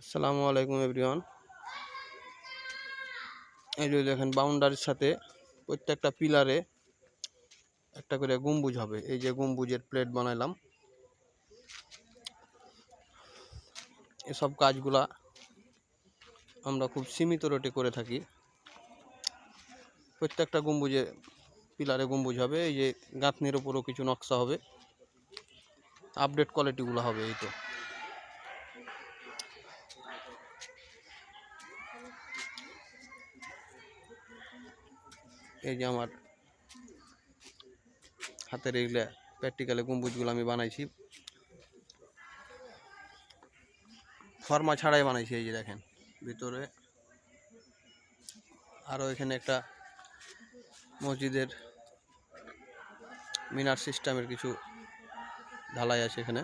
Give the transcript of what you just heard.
আসসালামু আলাইকুম এভরিওয়ান। এই যে দেখেন বাউন্ডারির সাথে প্রত্যেকটা পিলারে একটা করে গম্বুজ হবে। এই যে গম্বুজের প্লেট বানাইলাম। এসব কাজগুলা আমরা খুব সীমিত রেটে করে থাকি। প্রত্যেকটা গম্বুজে পিলারে গম্বুজ হবে। এই যে গাঁথনির উপরও কিছু নকশা হবে, আপডেট কোয়ালিটিগুলো হবে। এই তো এই যে আমার হাতের এইগুলা প্র্যাকটিক্যালে গম্বুজগুলো আমি বানাইছি, ফর্মা ছাড়াই বানাইছি। এই যে দেখেন ভিতরে আরও এখানে একটা মসজিদের মিনার সিস্টেমের কিছু ঢালাই আছে এখানে।